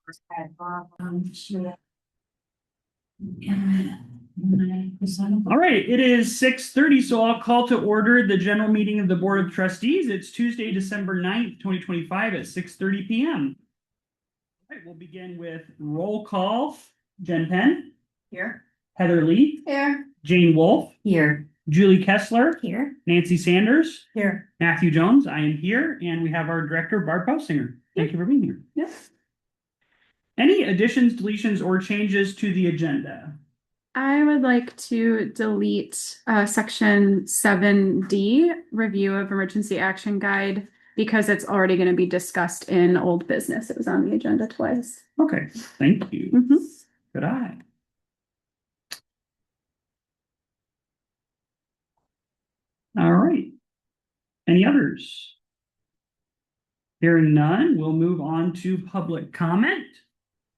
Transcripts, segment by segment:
All right, it is 6:30, so I'll call to order the general meeting of the Board of Trustees. It's Tuesday, December 9th, 2025 at 6:30 p.m. All right, we'll begin with roll call. Jen Penn. Here. Heather Lee. Here. Jane Wolfe. Here. Julie Kessler. Here. Nancy Sanders. Here. Matthew Jones. I am here. And we have our director, Barb Pausinger. Thank you for being here. Yes. Any additions, deletions, or changes to the agenda? I would like to delete section 7D, review of emergency action guide, because it's already going to be discussed in old business. It was on the agenda twice. Okay, thank you. Good eye. All right. Any others? Hearing none, we'll move on to public comment.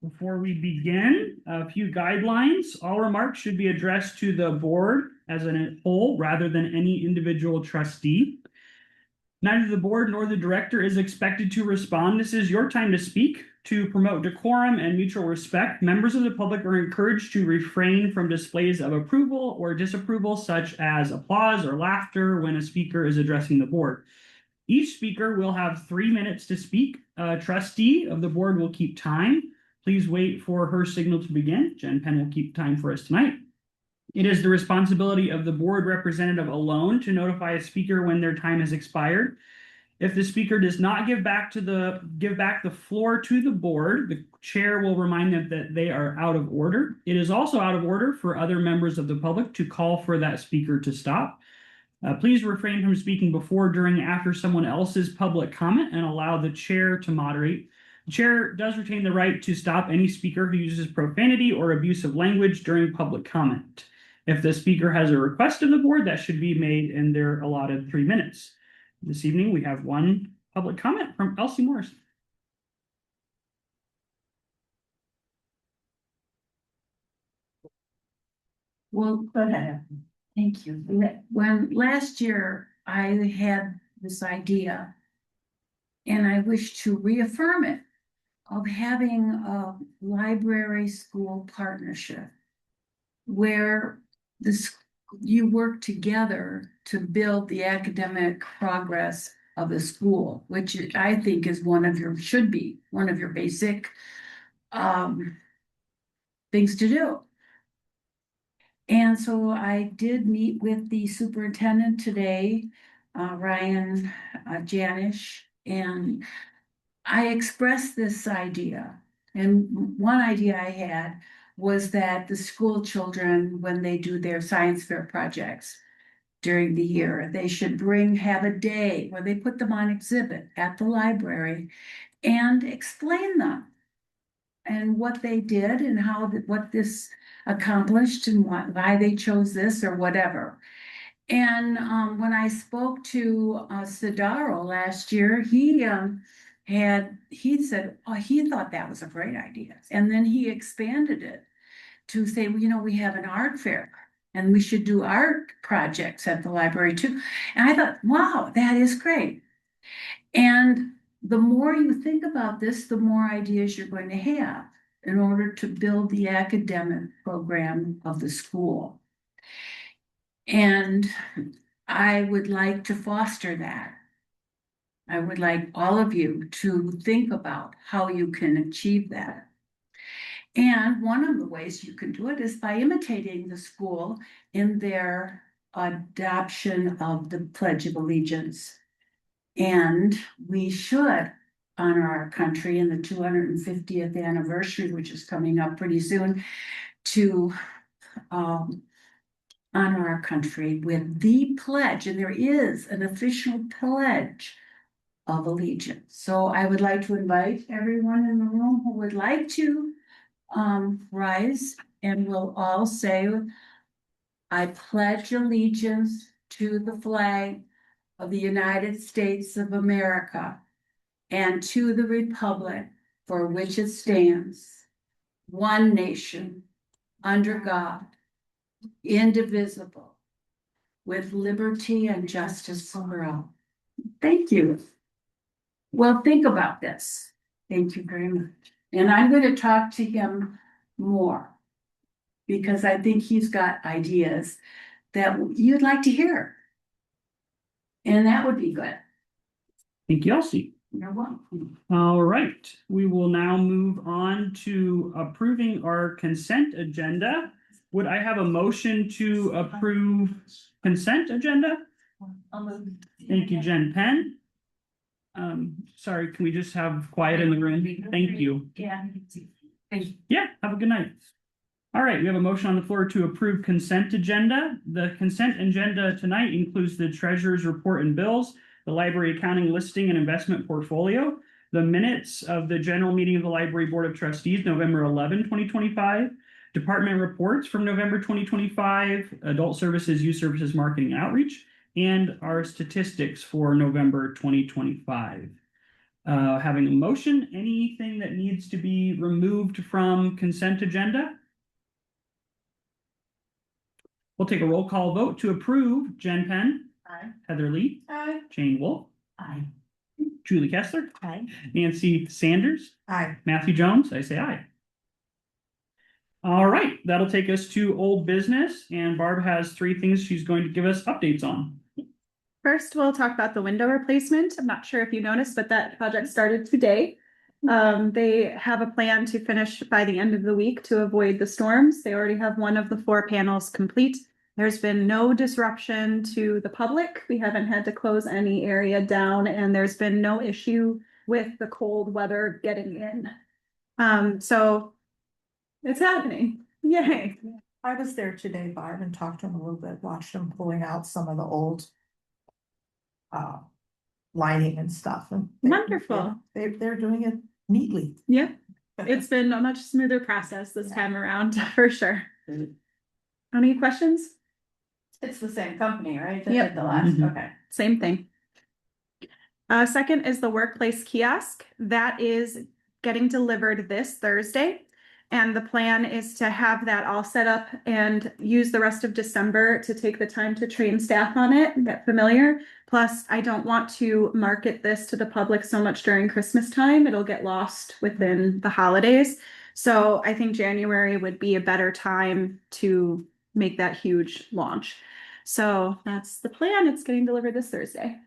Before we begin, a few guidelines. All remarks should be addressed to the board as a whole rather than any individual trustee. Neither the board nor the director is expected to respond. This is your time to speak. To promote decorum and mutual respect, members of the public are encouraged to refrain from displays of approval or disapproval, such as applause or laughter when a speaker is addressing the board. Each speaker will have 3 minutes to speak. A trustee of the board will keep time. Please wait for her signal to begin. Jen Penn will keep time for us tonight. It is the responsibility of the board representative alone to notify a speaker when their time has expired. If the speaker does not give back the floor to the board, the chair will remind them that they are out of order. It is also out of order for other members of the public to call for that speaker to stop. Please refrain from speaking before, during, after someone else's public comment and allow the chair to moderate. The chair does retain the right to stop any speaker who uses profanity or abusive language during public comment. If the speaker has a request of the board, that should be made in their allotted 3 minutes. This evening, we have one public comment from Elsie Morris. Well, go ahead. Thank you. When last year I had this idea, and I wish to reaffirm it, of having a library school partnership where you work together to build the academic progress of the school, which I think is should be one of your basic things to do. And so I did meet with the superintendent today, Ryan Janish, and I expressed this idea. And one idea I had was that the school children, when they do their science fair projects during the year, they should have a day where they put them on exhibit at the library and explain them and what they did and what this accomplished and why they chose this or whatever. And when I spoke to Sidaro last year, he said, oh, he thought that was a great idea. And then he expanded it to say, well, we have an art fair and we should do art projects at the library too. And I thought, wow, that is great. And the more you think about this, the more ideas you're going to have in order to build the academic program of the school. And I would like to foster that. I would like all of you to think about how you can achieve that. And one of the ways you can do it is by imitating the school in their adoption of the Pledge of Allegiance. And we should honor our country in the 250th anniversary, which is coming up pretty soon, to honor our country with the pledge. And there is an official pledge of allegiance. So I would like to invite everyone in the room who would like to rise, and we'll all say, I pledge allegiance to the flag of the United States of America and to the republic for which it stands, one nation, under God, indivisible, with liberty and justice for all. Thank you. Well, think about this. Thank you very much. And I'm gonna talk to him more. Because I think he's got ideas that you'd like to hear. And that would be good. Thank you, Elsie. You're welcome. All right, we will now move on to approving our consent agenda. Would I have a motion to approve consent agenda? Thank you, Jen Penn. Sorry, can we just have quiet in the room? Thank you. Yeah. Yeah, have a good night. All right, we have a motion on the floor to approve consent agenda. The consent agenda tonight includes the treasurer's report and bills, the library accounting listing and investment portfolio, the minutes of the general meeting of the library board of trustees, November 11, 2025, department reports from November 2025, adult services, youth services, marketing and outreach, and our statistics for November 2025. Having a motion, anything that needs to be removed from consent agenda? We'll take a roll call vote to approve. Jen Penn. Aye. Heather Lee. Aye. Jane Wolf. Aye. Julie Kessler. Aye. Nancy Sanders. Aye. Matthew Jones. I say aye. All right, that'll take us to old business, and Barb has 3 things she's going to give us updates on. First, we'll talk about the window replacement. I'm not sure if you noticed, but that project started today. They have a plan to finish by the end of the week to avoid the storms. They already have one of the 4 panels complete. There's been no disruption to the public. We haven't had to close any area down, and there's been no issue with the cold weather getting in. So it's happening. Yay. I was there today, Barb, and talked to him a little bit, watched him pulling out some of the old lining and stuff. And Wonderful. They're doing it neatly. Yeah, it's been a much smoother process this time around, for sure. Any questions? It's the same company, right? that Yep. did The last, Mhm. okay. Same thing. Second is the workplace kiosk. That is getting delivered this Thursday. And the plan is to have that all set up and use the rest of December to take the time to train staff on it and get familiar. Plus, I don't want to market this to the public so much during Christmas time. It'll get lost within the holidays. So I think January would be a better time to make that huge launch. So that's the plan. It's getting delivered this Thursday.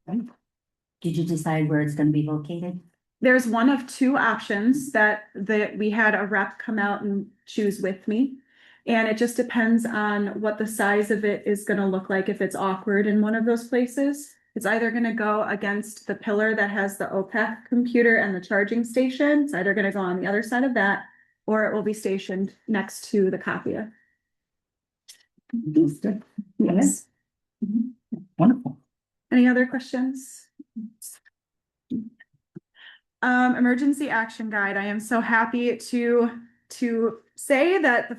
Did you decide where it's gonna be located? There's one of 2 options that we had a rep come out and choose with me. And it just depends on what the size of it is gonna look like. If it's awkward in one of those places, it's either gonna go against the pillar that has the OPEC computer and the charging station. It's either gonna go on the other side of that, or it will be stationed next to the copier. Yes. Wonderful. Any other questions? Emergency action guide. I am so happy to say that the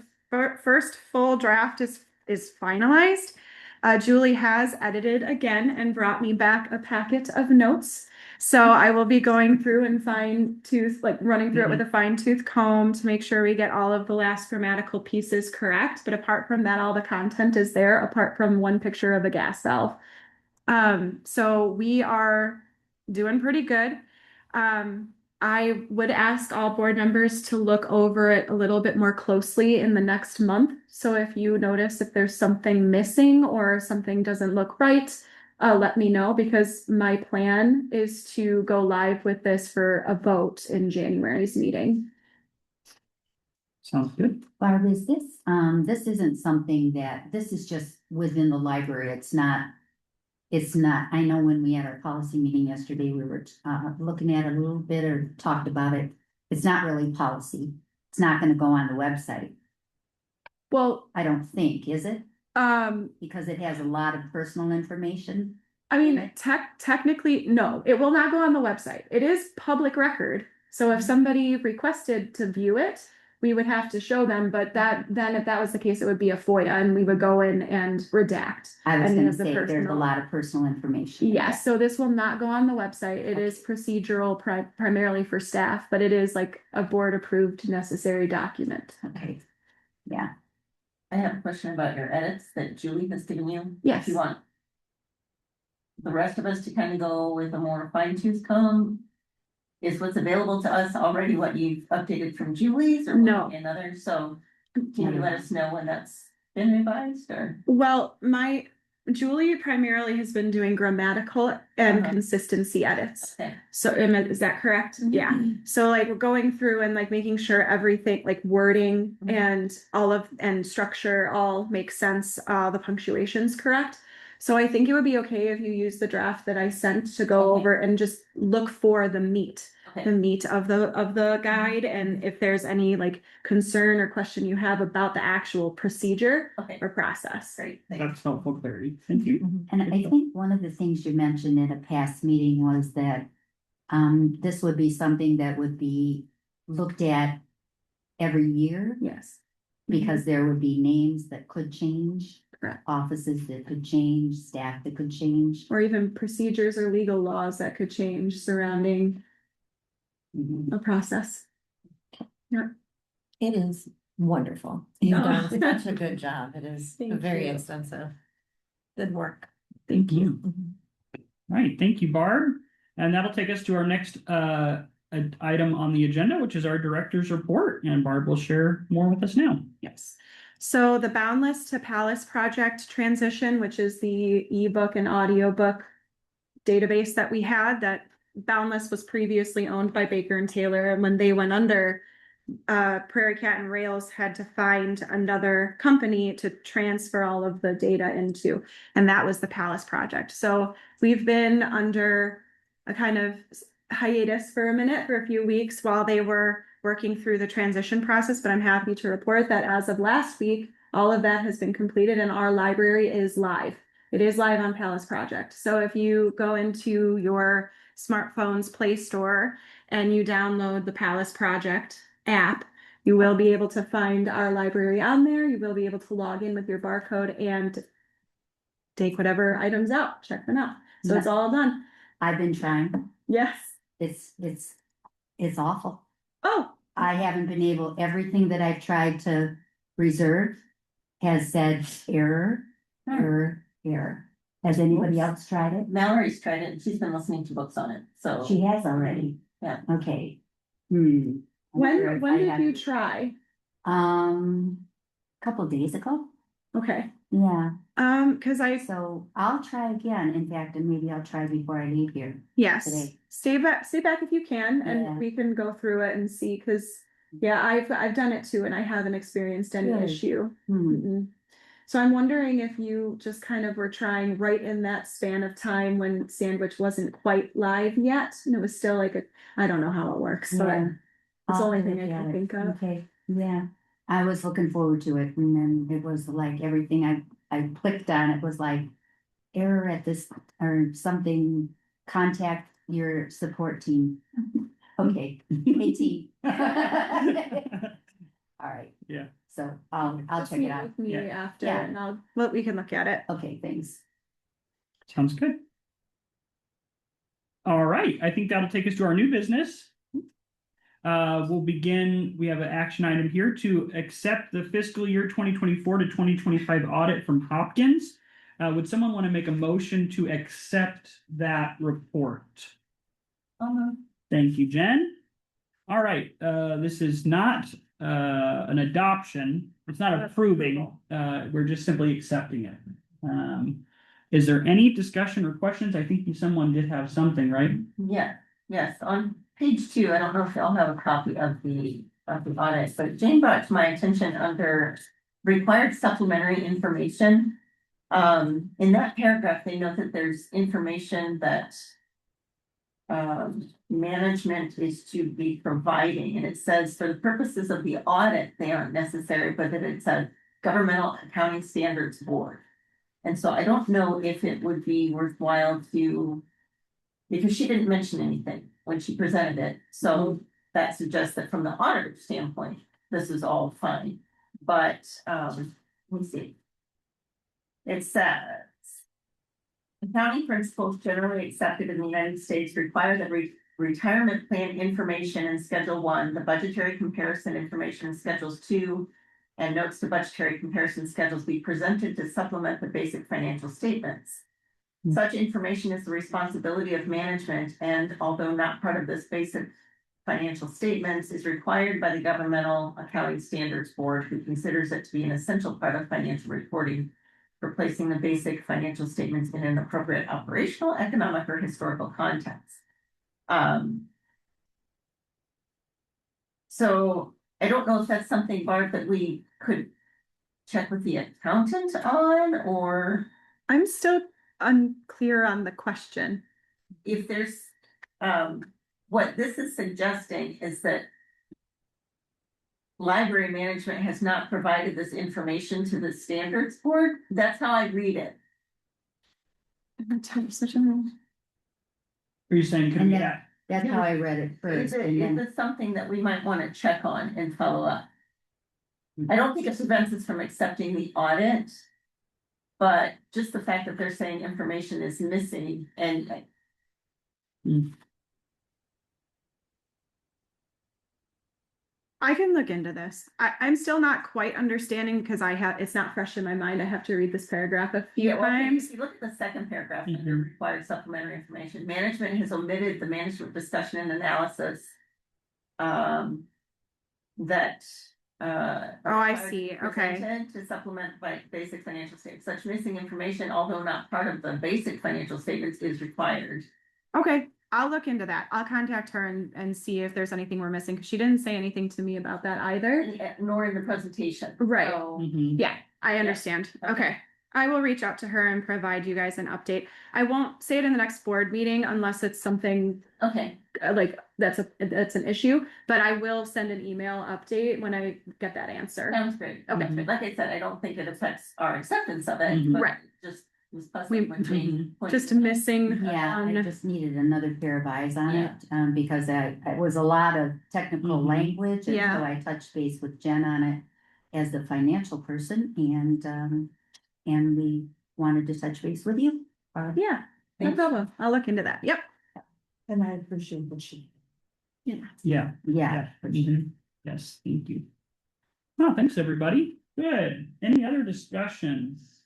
first full draft is finalized. Julie has edited again and brought me back a packet of notes. So I will be going through and running through it with a fine tooth comb to make sure we get all of the last grammatical pieces correct. But apart from that, all the content is there, apart from one picture of a gas valve. So we are doing pretty good. I would ask all board members to look over it a little bit more closely in the next month. So if you notice if there's something missing or something doesn't look right, let me know, because my plan is to go live with this for a vote in January's meeting. Sounds good. Barb, is this isn't something this is just within the library. It's not, I know when we had our policy meeting yesterday, we were looking at it a little bit or talked about it. It's not really policy. It's not gonna go on the website. Well, I don't think, is it? Because it has a lot of personal information. I mean, technically, no, it will not go on the website. It is public record. So if somebody requested to view it, we would have to show them, but then if that was the case, it would be a FOIA and we would go in and redact. I was any gonna of the say there's a personal- lot of personal information. Yes, so this will not go on the website. It is procedural primarily for staff, but it is like a board approved necessary document. Okay, yeah. I have a question about your edits that Julie has given you. Yes. If you want the rest of us to kind of go with a more fine tooth comb, is what's available to us already what you've updated from Julie's or? No. Another, so can you let us know when that's been revised or? Well, Julie primarily has been doing grammatical and Uh-huh. consistency edits. Okay. So is that correct? Mhm. Yeah. So like we're going through and like making sure everything like wording Mhm. and structure all makes sense, the punctuation's correct. So I think it would be okay if you use the draft that I sent to go Okay. over and just look for the meat Okay, of the guide, and if there's any like concern or question you have about the actual procedure okay, or process. great. That's helpful clarity. Thank you. And I think one of the things you mentioned in a past meeting was that this would be something that would be looked at every year Yes. because there would be names that could change, Correct. offices that could change, staff that could change. Or even procedures or legal laws that could change surrounding Mhm. a process. It is wonderful. You've Oh. done such a good job. It is Thank very you. extensive. Good work. Thank you. All right, thank you, Barb. And that'll take us to our next item on the agenda, which is our director's report, and Barb will share more with us now. Yes. So the Boundless to Palace project transition, which is the ebook and audiobook database that we had, that Boundless was previously owned by Baker and Taylor, and when they went under, Prairie Cat and Rails had to find another company to transfer all of the data into, and that was the Palace project. So we've been under a kind of hiatus for a minute, for a few weeks, while they were working through the transition process, but I'm happy to report that as of last week, all of that has been completed and our library is live. It is live on Palace Project. So if you go into your smartphone's Play Store and you download the Palace Project app, you will be able to find our library on there. You will be able to log in with your barcode and take whatever items out, check them out. So it's all done. I've been trying. Yes. It's awful. Oh, I haven't been able, everything that I've tried to reserve has said error, error. Has anybody else tried it? Mallory's tried it and she's been listening to books on it, so. She has already. Yeah. Okay. I'm sure if when I did had- you try? Couple days ago. Okay. Yeah, Cause so I'll try again. In fact, and maybe I'll try before I leave here. yes, Today. stay back if you can, Yeah. and we can go through it and see, cause yeah, I've done it too, and I haven't experienced any Good. issue. Hmm. Mm-mm. So I'm wondering if you just kind of were trying right in that span of time when Sandwich wasn't quite live yet, and it was still like I don't know how it works, but Yeah. it's the I'll only look thing I at can it. think of. Okay, yeah, I was looking forward to it, and then it was like everything I clicked on, it was like error at this or something, contact your support team. Okay, AT. All right. Yeah. So I'll Just check meet it out. with me Yeah. after, Yeah. and we can look at it. Okay, thanks. Sounds good. All right, I think that'll take us to our new business. We'll begin, we have an action item here to accept the fiscal year 2024 to 2025 audit from Hopkins. Would someone want to make a motion to accept that report? Thank you, Jen. All right, this is not an adoption. It's not approving. We're just simply accepting it. Is there any discussion or questions? I think someone did have something, right? Yeah, yes, on page 2, I don't know if y'all have a copy of the audit, but Jane brought to my attention under required supplementary information. In that paragraph, they note that there's information that management is to be providing, and it says for the purposes of the audit, they aren't necessary, but that it's a governmental accounting standards board. And so I don't know if it would be worthwhile to, because she didn't mention anything when she presented it, so that suggests that from the auditor standpoint, this is all fine. But let me see. It says accounting principles generally accepted in the United States require that retirement plan information in Schedule 1, the budgetary comparison information in Schedules 2, and notes to budgetary comparison schedules be presented to supplement the basic financial statements. Such information is the responsibility of management and although not part of this basic financial statements is required by the Governmental Accounting Standards Board, who considers it to be an essential part of financial reporting for placing the basic financial statements in an appropriate operational, economic, or historical context. So I don't know if that's something, Barb, that we could check with the accountant on, or I'm still unclear on the question. if there's, what this is suggesting is that library management has not provided this information to the standards board. That's how I read it. Are you saying, can And we, that- That's how I read it Is first, it, and is then, it something that we might want to check on and follow up? I don't think it prevents us from accepting the audit. But just the fact that they're saying information is missing and I can look into this. I'm still not quite understanding because it's not fresh in my mind. I have to read this paragraph a few yeah, well, times. if you look at the second paragraph, under required supplementary information, management has omitted the management discussion and analysis. That Oh, I see. Okay. presented to supplement by basic financial statements. Such missing information, although not part of the basic financial statements, is required. Okay, I'll look into that. I'll contact her and see if there's anything we're missing, because she didn't say anything to me about that either. Nor in the presentation. Right. So, Mhm. Yeah, I understand. Okay. Okay. I will reach out to her and provide you guys an update. I won't say it in the next board meeting unless it's something okay, like that's an issue, but I will send an email update when I get that answer. sounds great. Okay. Mhm. Like I said, I don't think it affects our acceptance of it, Mhm. but Right. just was puzzling when Jane pointed Just it out. missing. yeah, I on- just needed another pair of eyes on Yeah. it, because it was a lot of technical Mhm. language. And Yeah. so I touched base with Jen on it as the financial person, and we wanted to touch base with you. Yeah, no Thanks. problem. I'll look into that. Yep. And I appreciate what she. Yeah. Yeah, Yeah. Mhm. Yes, thank you. Oh, thanks, everybody. Good. Any other discussions?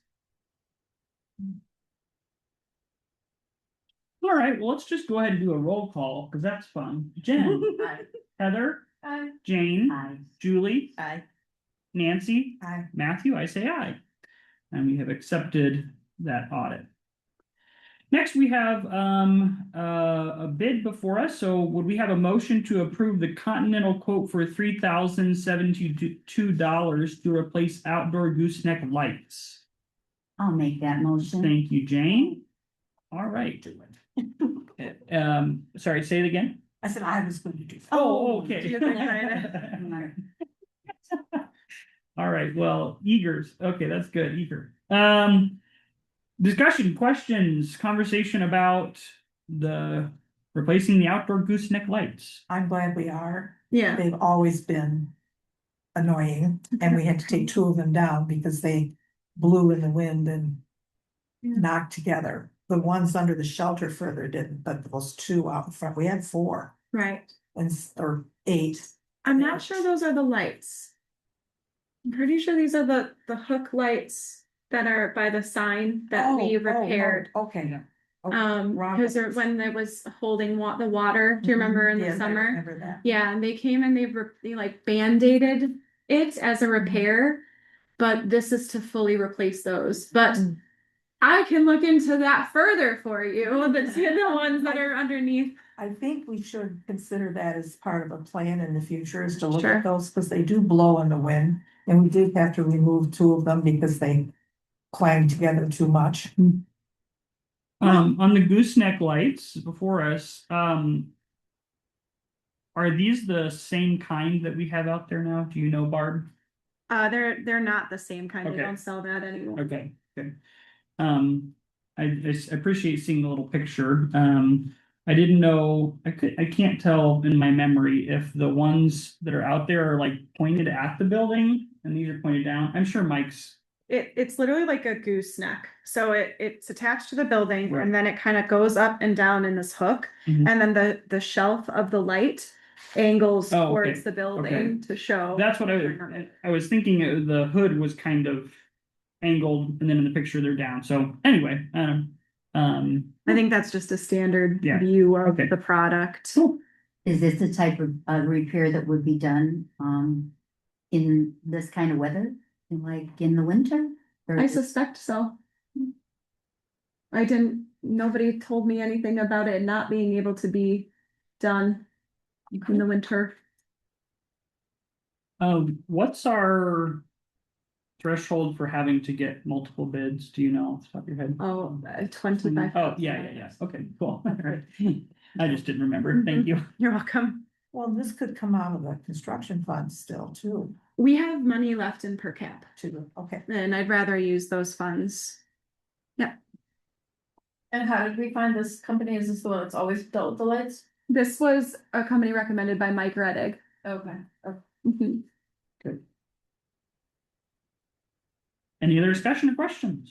All right, well, let's just go ahead and do a roll call, because that's fun. Jen, Aye. Heather, Aye. Jane, I, Julie, Aye. Nancy, I, Matthew, I say aye. And we have accepted that audit. Next, we have a bid before us. So would we have a motion to approve the Continental quote for $3,072 to replace outdoor gooseneck lights? I'll make that motion. Thank you, Jane. All right. Sorry, say it again. I said I was going to do. that. Oh, okay. you're excited. All right, well, eagers. Okay, that's good, eager. Discussion, questions, conversation about the replacing the outdoor gooseneck lights. I'm glad we are. Yeah. They've always been annoying, and we had to take two of them down because they blew in the wind and Yeah. knocked together. The ones under the shelter further didn't, but those two out in front, we had 4 Right. or 8. I'm not sure those are the lights. I'm pretty sure these are the hook lights that are by the sign that we repaired. Okay. Wrong. Because when it was holding the water, do you remember in the Yes, I summer? remember that. Yeah, and they came and they like band-aided it as a repair, but this is to fully replace those. But Mm. I can look into that further for you, the ones that are underneath. I think we should consider that as part of a plan in the future, is to look Sure. at those, because they do blow in the wind. And we did have to remove 2 of them because they clanged together too much. On the gooseneck lights before us, are these the same kind that we have out there now? Do you know, Barb? They're not the same kind. They Okay. don't sell that anymore. Okay, good. I appreciate seeing the little picture. I didn't know, I can't tell in my memory if the ones that are out there are like pointed at the building and these are pointed down. I'm sure Mike's. It's literally like a gooseneck. So it's attached to the building Right. and then it kind of goes up and down in this hook. Mhm. And then the shelf of the light angles Oh, okay. towards the building Okay. to show. That's what I was thinking. The hood was kind of angled and then in the picture they're down. So anyway, I think that's just a standard Yeah, view of okay. the product. Cool. Is this the type of repair that would be done in this kind of weather? Like in the winter? Or I suspect so. Nobody told me anything about it not being able to be done in the winter. What's our threshold for having to get multiple bids? Do you know off the top of your head? Oh, 25. Oh, yeah. Okay, cool. All right. I just didn't remember. Thank you. You're welcome. Well, this could come out of the construction fund still too, We have money left in per cap, okay. and I'd rather use those funds. And how did we find this company? Is this the one that's always dealt with the lights? This was a company recommended by Mike Reddick. Okay. Mhm. Any other discussion or questions?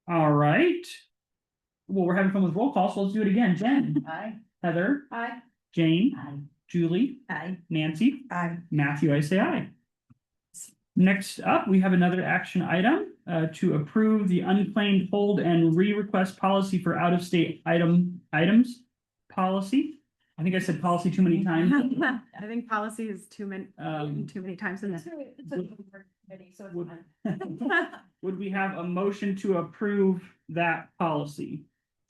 All right. Well, we're having fun with roll call, so let's do it again. Jen, Aye. Heather, Aye. Jane, Aye. Julie, Aye. Nancy, I, Matthew, I say aye. Next up, we have another action item to approve the unclaimed hold and re-request policy for out-of-state items policy. I think I said policy too many times. I think policy is too many times in this. It's a committee, so it's Would- fine. Would we have a motion to approve that policy?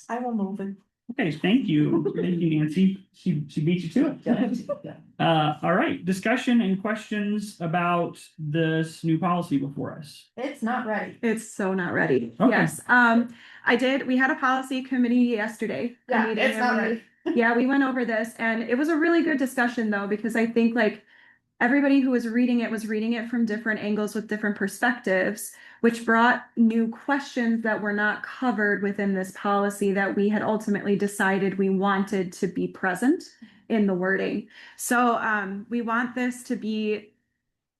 I will move it. Okay, thank you. Thank you, Nancy. She beat you to it. All right, discussion and questions about this new policy before us. It's not right. It's so not ready. Okay. Yes, we had a policy committee yesterday. a Yeah, meeting, it's not and we- ready. Yeah, we went over this and it was a really good discussion though, because I think like everybody who was reading it from different angles with different perspectives, which brought new questions that were not covered within this policy that we had ultimately decided we wanted to be present in the wording. So we want this to be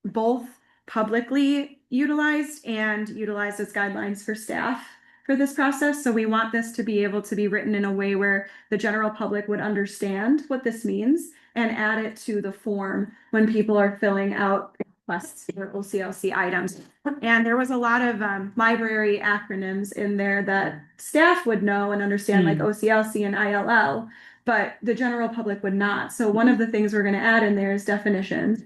both publicly utilized and utilized as guidelines for staff for this process. So we want this to be able to be written in a way where the general public would understand what this means and add it to the form when people are filling out requests for OCLC items. And there was a lot of library acronyms in there that staff would know and understand, like OCLC and ILL, but the general public would not. So one of the things we're going to add in there is definitions.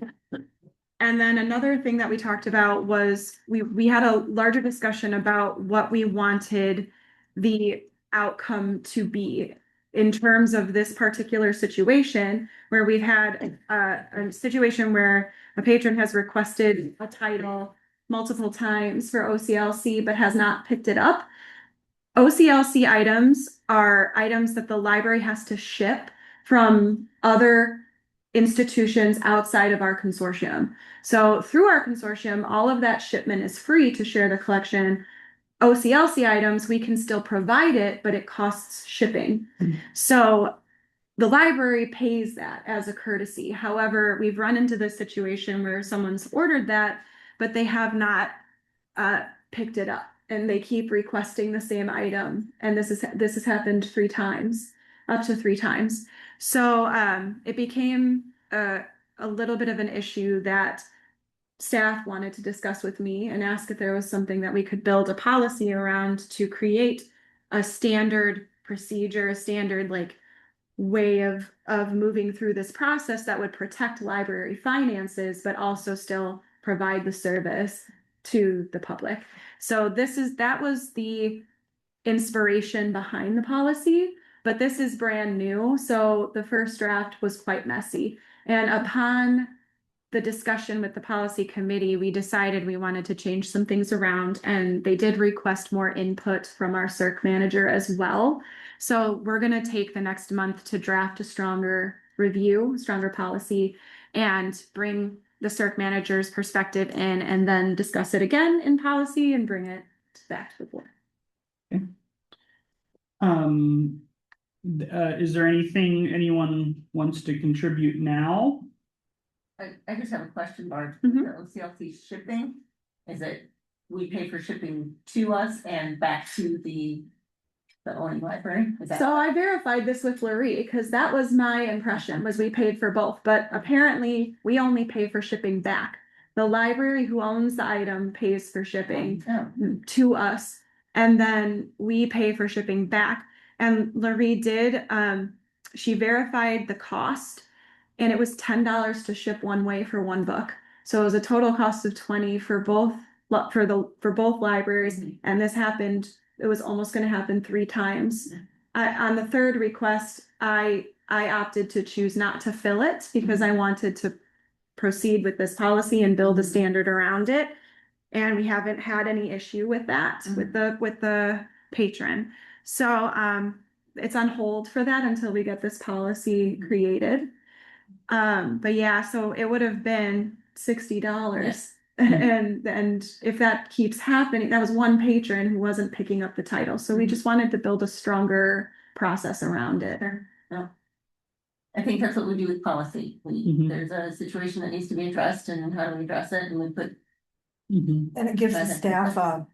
And then another thing that we talked about was we had a larger discussion about what we wanted the outcome to be in terms of this particular situation where we've had a situation where a patron has requested a title multiple times for OCLC but has not picked it up. OCLC items are items that the library has to ship from other institutions outside of our consortium. So through our consortium, all of that shipment is free to share the collection. OCLC items, we can still provide it, but it costs shipping. So the library pays that as a courtesy. However, we've run into this situation where someone's ordered that, but they have not picked it up and they keep requesting the same item. And this has happened 3 times, up to 3 times. So it became a little bit of an issue that staff wanted to discuss with me and ask if there was something that we could build a policy around to create a standard procedure, a standard like way of moving through this process that would protect library finances, but also still provide the service to the public. So that was the inspiration behind the policy, but this is brand new. So the first draft was quite messy. And upon the discussion with the policy committee, we decided we wanted to change some things around, and they did request more input from our CERC manager as well. So we're going to take the next month to draft a stronger policy, and bring the CERC manager's perspective in, and then discuss it again in policy and bring it back to the board. Is there anything anyone wants to contribute now? I just have a question, Barb. Mhm. The OCLC shipping, is it, we pay for shipping to us and back to the owning library? Is that? So I verified this with Laurie because that was my impression, was we paid for both, but apparently we only pay for shipping back. The library who owns the item pays for shipping Oh, to us. And then we pay for shipping back. And Larry did, she verified the cost and it was $10 to ship one way for one book. So it was a total cost of 20 for both, for both libraries. And this happened, it was almost gonna happen 3 times. On the third request, I opted to choose not to fill it because I wanted to proceed with this policy and build a standard around it. And we haven't had any issue with that, with the patron. So, it's on hold for that until we get this policy created. But yeah, so it would have been $60. And if that keeps happening, that was one patron who wasn't picking up the title. So we just wanted to build a stronger process around it. I think that's what we do with policy. Mhm. There's a situation that needs to be addressed and how do we address it? And we put. Mhm. And it gives the staff a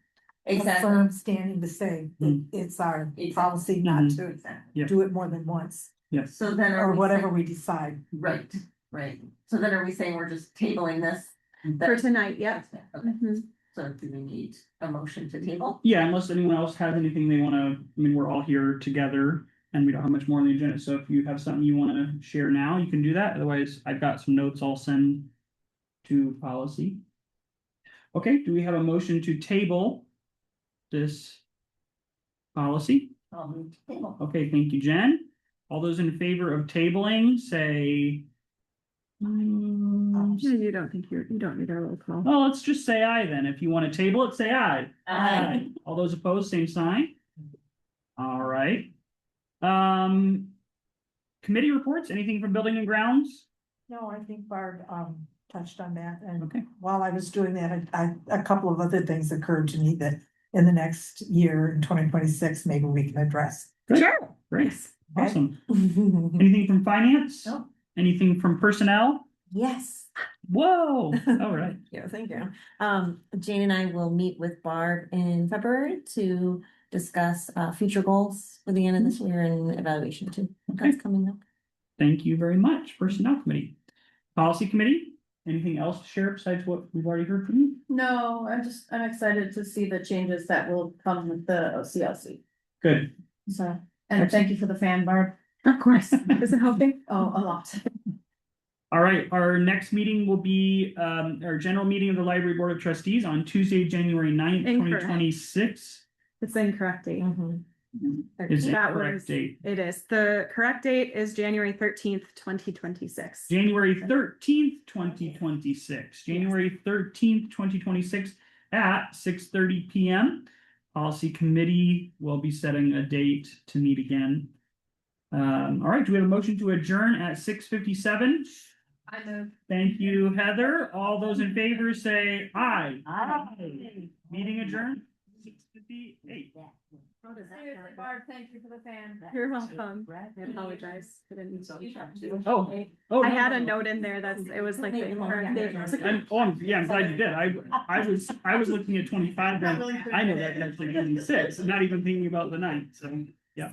Exactly. firm standing to say, it's our policy not to Yeah. do it more than once, Yes. So then. are or we whatever saying- we decide. Right, right. So then are we saying we're just tabling this? For tonight, yep. Okay, Mhm. so do we need a motion to table? Yeah, unless anyone else has anything they wanna, I mean, we're all here together and we don't have much more on the agenda, so if you have something you wanna share now, you can do that, otherwise I've got some notes I'll send to policy. Okay, do we have a motion to table this policy? I'll move to table. Okay, thank you, Jen. All those in favor of tabling, say. Yeah, you don't need our roll call. Well, let's just say aye then. If you want to table it, say aye. Aye. All those opposed, same sign. All right. Committee reports, anything from building and grounds? No, I think Barb, touched on that, and Okay. while I was doing that, a couple of other things occurred to me that in the next year, in 2026, maybe we can address. Sure. Great, Yes. awesome. Anything from finance? No. Anything from personnel? Yes, Whoa, all right. yeah, thank you. Jane and I will meet with Barb in February to discuss future goals for the end of this year and evaluation too. Okay. That's coming up. Thank you very much. Personnel committee. Policy committee, anything else to share besides what we've already heard from you? No, I'm excited to see the changes that will come with the OCLC. Good. So, and thank you for the fan, Barb. Of course. Is it helping? Oh, a lot. All right, our next meeting will be our general meeting of the Library Board of Trustees on Tuesday, January 9th, Incorrect. 2026. It's the incorrect date. Is the That correct was- date. It is. The correct date is January 13th, 2026. January 13th, 2026. January 13th, 2026 at 6:30 p.m. Policy committee will be setting a date to meet again. All right, do we have a motion to adjourn at 6:57? I move. Thank you, Heather. All those in favor say aye. Meeting adjourned, 6:58. Seriously, Barb, thank you for the fan. You're welcome. I apologize. I didn't. Oh, I no, had no, a no. note in there that's, it was like the incorrect date. I was like, I'm glad you did. I was looking at 25, going, I know that's actually 26, and not even thinking about the night, so, yeah.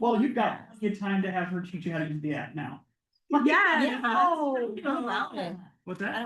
Well, you've got your time to have her teach you how to use the app now. Yeah. Oh, What's that?